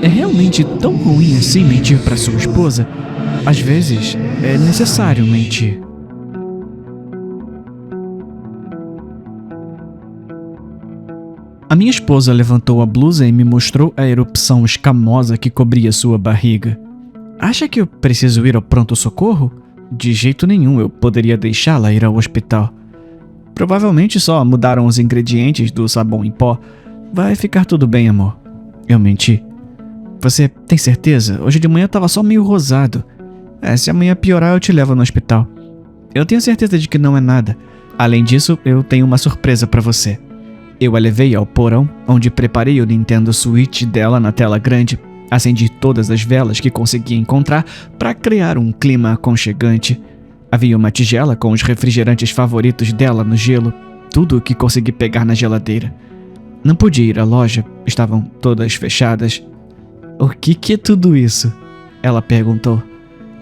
É realmente tão ruim assim mentir para sua esposa? Às vezes, é necessário mentir. A minha esposa levantou a blusa e me mostrou a erupção escamosa que cobria sua barriga. Acha que eu preciso ir ao pronto-socorro? De jeito nenhum eu poderia deixá-la ir ao hospital. Provavelmente só mudaram os ingredientes do sabão em pó. Vai ficar tudo bem, amor. Eu menti. Você tem certeza? Hoje de manhã tava só meio rosado. Se amanhã piorar eu te levo no hospital. Eu tenho certeza de que não é nada. Além disso, eu tenho uma surpresa pra você. Eu a levei ao porão, onde preparei o Nintendo Switch dela na tela grande. Acendi todas as velas que consegui encontrar para criar um clima aconchegante. Havia uma tigela com os refrigerantes favoritos dela no gelo, tudo o que consegui pegar na geladeira. Não podia ir à loja, estavam todas fechadas. O que é tudo isso? Ela perguntou.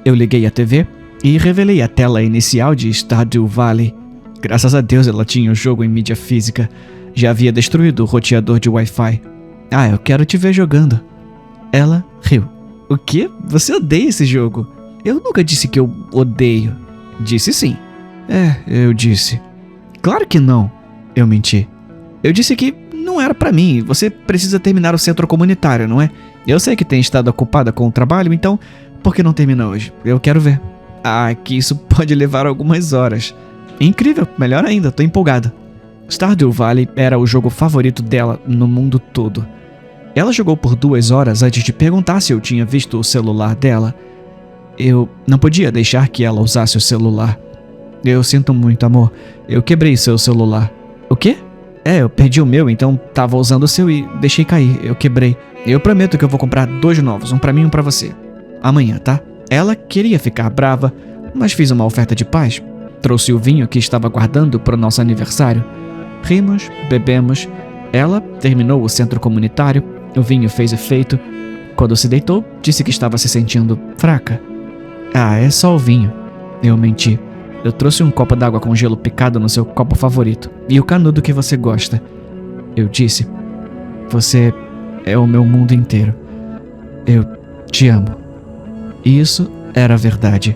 Eu liguei a TV e revelei a tela inicial de Stardew Valley. Graças a Deus ela tinha o jogo em mídia física. Já havia destruído o roteador de Wi-Fi. Eu quero te ver jogando. Ela riu. O quê? Você odeia esse jogo? Eu nunca disse que eu odeio. Disse sim. Eu disse. Claro que não. Eu menti. Eu disse que não era pra mim. Você precisa terminar o centro comunitário, não é? Eu sei que tem estado ocupada com o trabalho, então por que não termina hoje? Eu quero ver. Que isso pode levar algumas horas. Incrível, melhor ainda, tô empolgado. Stardew Valley era o jogo favorito dela no mundo todo. Ela jogou por 2 horas antes de perguntar se eu tinha visto o celular dela. Eu não podia deixar que ela usasse o celular. Eu sinto muito, amor. Eu quebrei seu celular. O quê? Eu perdi o meu, então tava usando o seu e deixei cair. Eu quebrei. Eu prometo que eu vou comprar 2 novos, um pra mim e um pra você. Amanhã, tá? Ela queria ficar brava, mas fiz uma oferta de paz. Trouxe o vinho que estava guardando pro nosso aniversário. Rimos, bebemos. Ela terminou o centro comunitário. O vinho fez efeito. Quando se deitou, disse que estava se sentindo fraca. É só o vinho. Eu menti. Eu trouxe um copo d'água com gelo picado no seu copo favorito. E o canudo que você gosta. Eu disse. Você é o meu mundo inteiro. Eu te amo. E isso era verdade.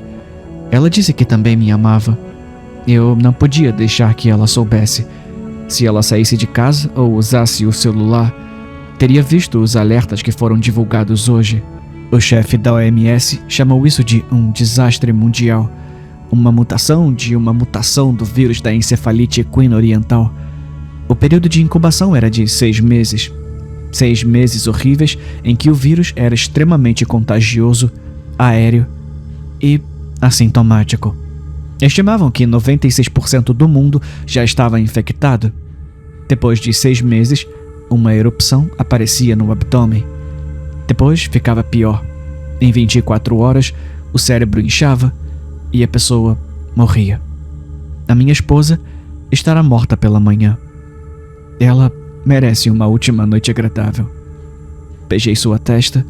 Ela disse que também me amava. Eu não podia deixar que ela soubesse. Se ela saísse de casa ou usasse o celular, teria visto os alertas que foram divulgados hoje. O chefe da OMS chamou isso de um desastre mundial. Uma mutação de uma mutação do vírus da encefalite equina oriental. O período de incubação era de 6 meses. 6 meses horríveis em que o vírus era extremamente contagioso, aéreo e assintomático. Estimavam que 96% do mundo já estava infectado. Depois de 6 meses, uma erupção aparecia no abdômen. Depois ficava pior. Em 24 horas, o cérebro inchava e a pessoa morria. A minha esposa estará morta pela manhã. Ela merece uma última noite agradável. Beijei sua testa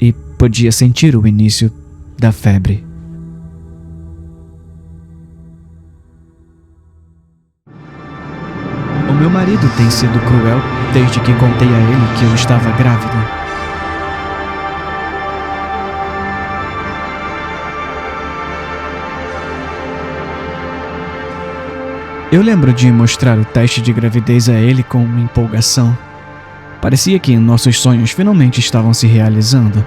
e podia sentir o início da febre. O meu marido tem sido cruel desde que contei a ele que eu estava grávida. Eu lembro de mostrar o teste de gravidez a ele com empolgação. Parecia que nossos sonhos finalmente estavam se realizando.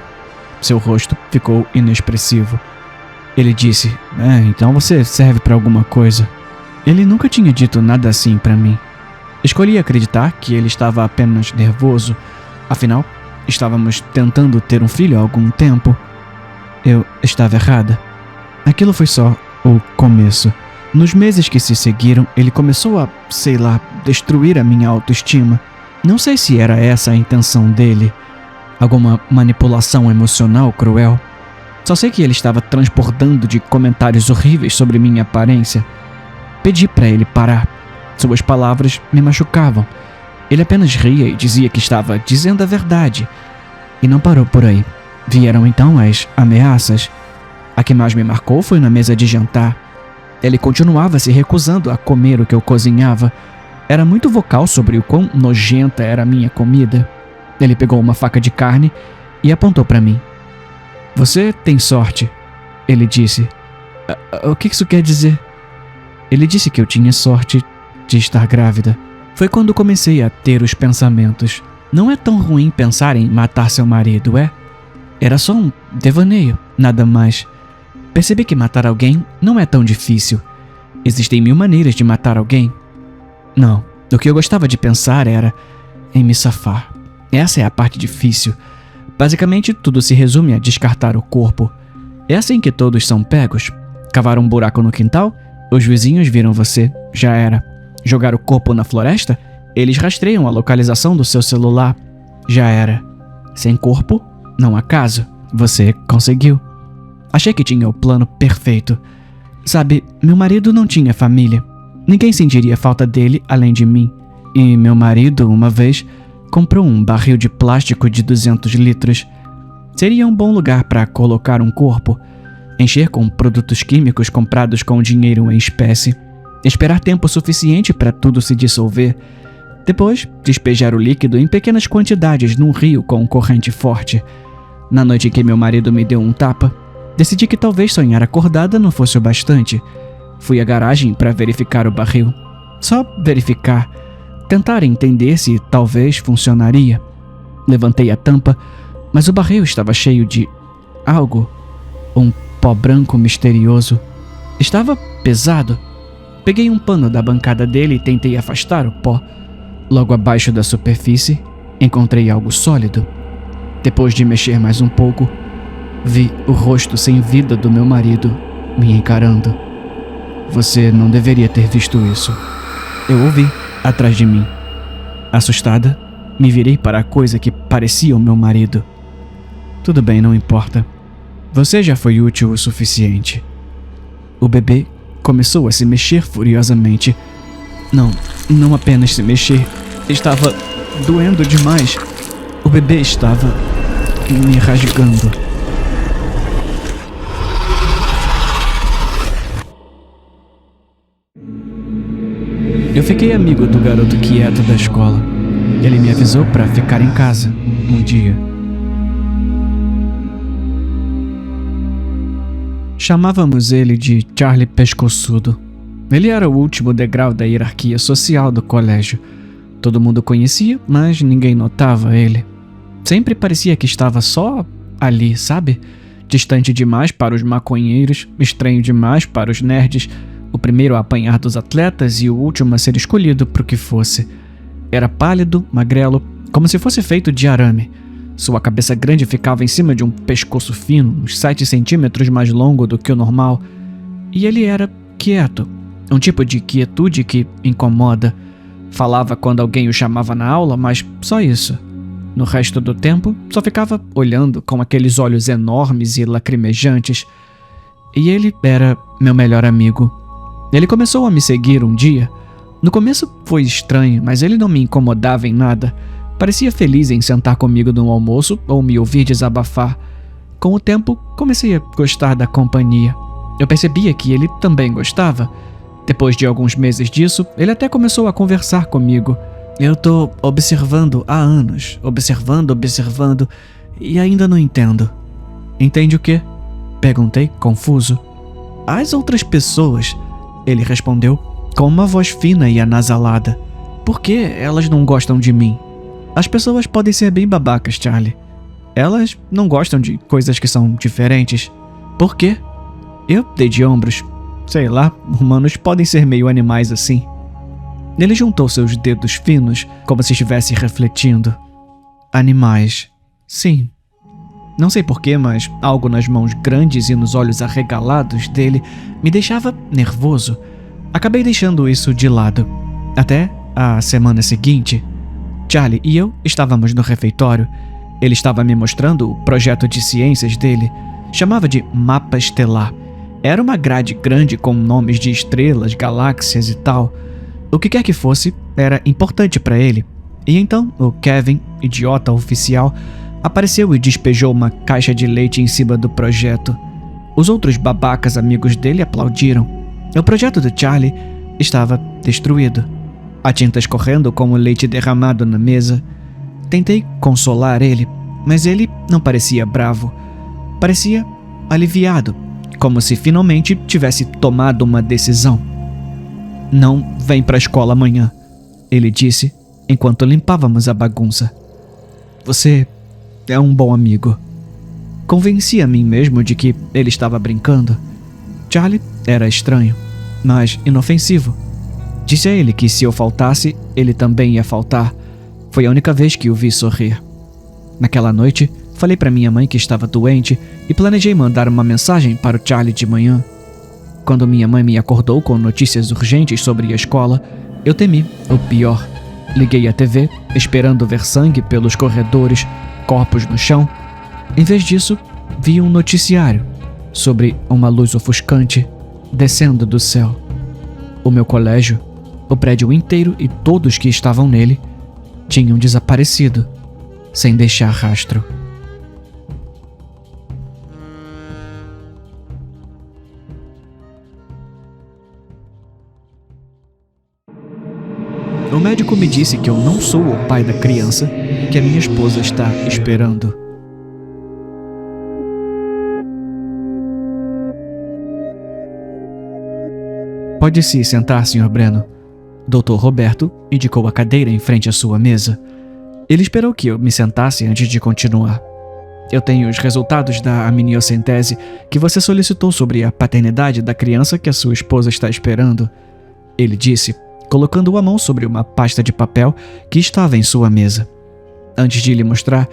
Seu rosto ficou inexpressivo. Ele disse, então você serve para alguma coisa. Ele nunca tinha dito nada assim para mim. Escolhi acreditar que ele estava apenas nervoso. Afinal, estávamos tentando ter um filho há algum tempo. Eu estava errada. Aquilo foi só o começo. Nos meses que se seguiram, ele começou a, destruir a minha autoestima. Não sei se era essa a intenção dele. Alguma manipulação emocional cruel. Só sei que ele estava transbordando de comentários horríveis sobre minha aparência. Pedi para ele parar. Suas palavras me machucavam. Ele apenas ria e dizia que estava dizendo a verdade. E não parou por aí. Vieram então as ameaças. A que mais me marcou foi na mesa de jantar. Ele continuava se recusando a comer o que eu cozinhava. Era muito vocal sobre o quão nojenta era a minha comida. Ele pegou uma faca de carne e apontou para mim. Você tem sorte, ele disse. O que isso quer dizer? Ele disse que eu tinha sorte de estar grávida. Foi quando comecei a ter os pensamentos. Não é tão ruim pensar em matar seu marido, é? Era só um devaneio, nada mais. Percebi que matar alguém não é tão difícil. Existem 1000 maneiras de matar alguém. Não, o que eu gostava de pensar era em me safar. Essa é a parte difícil. Basicamente, tudo se resume a descartar o corpo. É assim que todos são pegos. Cavar um buraco no quintal, os vizinhos viram você, já era. Jogar o corpo na floresta, eles rastreiam a localização do seu celular, já era. Sem corpo, não há caso. Você conseguiu. Achei que tinha o plano perfeito. Sabe, meu marido não tinha família. Ninguém sentiria falta dele além de mim. E meu marido, uma vez, comprou um barril de plástico de 200 litros. Seria um bom lugar para colocar um corpo. Encher com produtos químicos comprados com dinheiro em espécie. Esperar tempo suficiente para tudo se dissolver. Depois, despejar o líquido em pequenas quantidades num rio com corrente forte. Na noite em que meu marido me deu um tapa, decidi que talvez sonhar acordada não fosse o bastante. Fui à garagem para verificar o barril. Só verificar. Tentar entender se talvez funcionaria. Levantei a tampa, mas o barril estava cheio de algo. Um pó branco misterioso. Estava pesado. Peguei um pano da bancada dele e tentei afastar o pó. Logo abaixo da superfície, encontrei algo sólido. Depois de mexer mais um pouco, vi o rosto sem vida do meu marido me encarando. Você não deveria ter visto isso. Eu ouvi atrás de mim. Assustada, me virei para a coisa que parecia o meu marido. Tudo bem, não importa. Você já foi útil o suficiente. O bebê começou a se mexer furiosamente. Não apenas se mexer. Estava doendo demais. O bebê estava me rasgando. Eu fiquei amigo do garoto quieto da escola. Ele me avisou para ficar em casa um dia. Chamávamos ele de Charlie Pescoçudo. Ele era o último degrau da hierarquia social do colégio. Todo mundo conhecia, mas ninguém notava ele. Sempre parecia que estava só ali, sabe? Distante demais para os maconheiros, estranho demais para os nerds, o primeiro a apanhar dos atletas e o último a ser escolhido para o que fosse. Era pálido, magrelo, como se fosse feito de arame. Sua cabeça grande ficava em cima de um pescoço fino, uns 7 centímetros mais longo do que o normal. E ele era quieto, um tipo de quietude que incomoda. Falava quando alguém o chamava na aula, mas só isso. No resto do tempo, só ficava olhando com aqueles olhos enormes e lacrimejantes. E ele era meu melhor amigo. Ele começou a me seguir um dia. No começo foi estranho, mas ele não me incomodava em nada. Parecia feliz em sentar comigo no almoço ou me ouvir desabafar. Com o tempo, comecei a gostar da companhia. Eu percebia que ele também gostava. Depois de alguns meses disso, ele até começou a conversar comigo. Eu tô observando há anos, observando, e ainda não entendo. Entende o quê? Perguntei, confuso. As outras pessoas, ele respondeu, com uma voz fina e anasalada. Por que elas não gostam de mim? As pessoas podem ser bem babacas, Charlie. Elas não gostam de coisas que são diferentes. Por quê? Eu dei de ombros. Sei lá, humanos podem ser meio animais assim. Ele juntou seus dedos finos, como se estivesse refletindo. Animais. Sim. Não sei porquê, mas algo nas mãos grandes e nos olhos arregalados dele me deixava nervoso. Acabei deixando isso de lado. Até a semana seguinte. Charlie e eu estávamos no refeitório. Ele estava me mostrando o projeto de ciências dele. Chamava de Mapa Estelar. Era uma grade grande com nomes de estrelas, galáxias e tal. O que quer que fosse, era importante para ele. E então, o Kevin, idiota oficial, apareceu e despejou uma caixa de leite em cima do projeto. Os outros babacas amigos dele aplaudiram. O projeto do Charlie estava destruído. A tinta escorrendo como leite derramado na mesa. tentei consolar ele, mas ele não parecia bravo. Parecia aliviado, como se finalmente tivesse tomado uma decisão. Não vem para a escola amanhã, ele disse enquanto limpávamos a bagunça. Você é um bom amigo. Convenci a mim mesmo de que ele estava brincando. Charlie era estranho, mas inofensivo. Disse a ele que se eu faltasse, ele também ia faltar. Foi a única vez que o vi sorrir. Naquela noite, falei para minha mãe que estava doente e planejei mandar uma mensagem para o Charlie de manhã. Quando minha mãe me acordou com notícias urgentes sobre a escola, eu temi o pior. Liguei a TV, esperando ver sangue pelos corredores, corpos no chão. Em vez disso, vi um noticiário sobre uma luz ofuscante descendo do céu. O meu colégio, o prédio inteiro e todos que estavam nele tinham desaparecido, sem deixar rastro. O médico me disse que eu não sou o pai da criança que a minha esposa está esperando. Pode se sentar, Sr. Breno. Dr. Roberto indicou a cadeira em frente à sua mesa. Ele esperou que eu me sentasse antes de continuar. Eu tenho os resultados da amniocentese que você solicitou sobre a paternidade da criança que a sua esposa está esperando, ele disse, colocando a mão sobre uma pasta de papel que estava em sua mesa. Antes de lhe mostrar,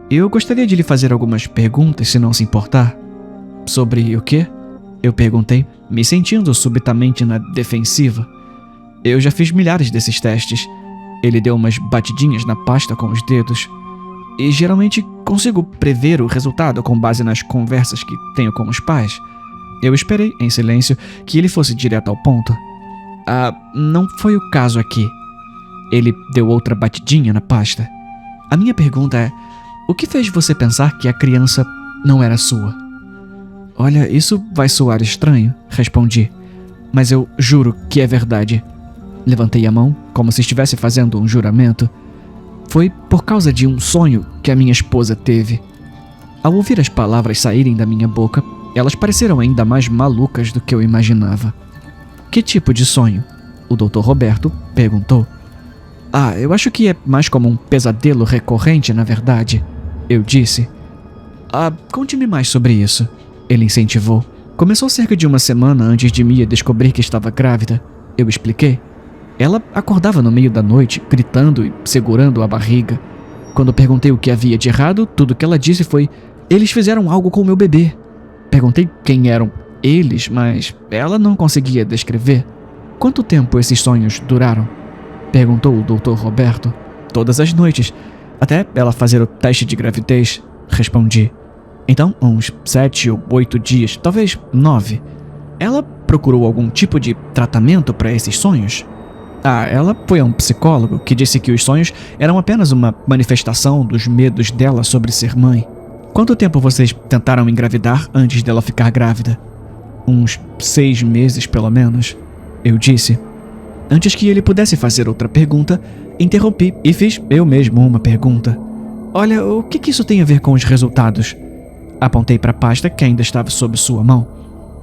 eu gostaria de lhe fazer algumas perguntas, se não se importar. Sobre o quê? Eu perguntei, me sentindo subitamente na defensiva. Eu já fiz milhares desses testes. Ele deu umas batidinhas na pasta com os dedos. E geralmente consigo prever o resultado com base nas conversas que tenho com os pais. Eu esperei, em silêncio, que ele fosse direto ao ponto. Não foi o caso aqui. Ele deu outra batidinha na pasta. A minha pergunta é, o que fez você pensar que a criança não era sua? Olha, isso vai soar estranho, respondi. Mas eu juro que é verdade. Levantei a mão, como se estivesse fazendo um juramento. Foi por causa de um sonho que a minha esposa teve. Ao ouvir as palavras saírem da minha boca, elas pareceram ainda mais malucas do que eu imaginava. Que tipo de sonho? O Dr. Roberto perguntou. Eu acho que é mais como um pesadelo recorrente, na verdade, eu disse. Conte-me mais sobre isso, ele incentivou. Começou cerca de uma semana antes de Mia descobrir que estava grávida, eu expliquei. Ela acordava no meio da noite, gritando e segurando a barriga. Quando perguntei o que havia de errado, tudo que ela disse foi: eles fizeram algo com o meu bebê. Perguntei quem eram eles, mas ela não conseguia descrever. Quanto tempo esses sonhos duraram? Perguntou o Dr. Roberto. Todas as noites, até ela fazer o teste de gravidez, respondi. Então, uns 7 ou 8 dias, talvez 9. Ela procurou algum tipo de tratamento para esses sonhos? Ela foi a um psicólogo que disse que os sonhos eram apenas uma manifestação dos medos dela sobre ser mãe. Quanto tempo vocês tentaram engravidar antes dela ficar grávida? Uns 6 meses, pelo menos, eu disse. Antes que ele pudesse fazer outra pergunta, interrompi e fiz eu mesmo uma pergunta. Olha, o que isso tem a ver com os resultados? Apontei para a pasta que ainda estava sob sua mão.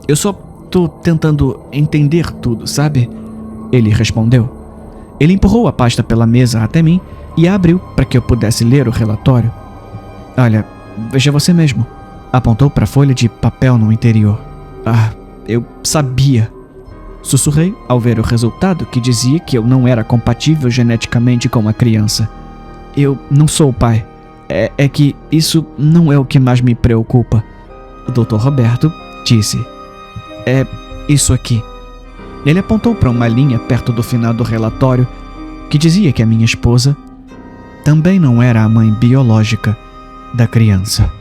Eu só tô tentando entender tudo, sabe? Ele respondeu. Ele empurrou a pasta pela mesa até mim e a abriu para que eu pudesse ler o relatório. Olha, veja você mesmo. Apontou para a folha de papel no interior. Eu sabia. Sussurrei ao ver o resultado que dizia que eu não era compatível geneticamente com a criança. Eu não sou o pai. É que isso não é o que mais me preocupa. O Dr. Roberto disse. É isso aqui. Ele apontou para uma linha perto do final do relatório que dizia que a minha esposa também não era a mãe biológica da criança.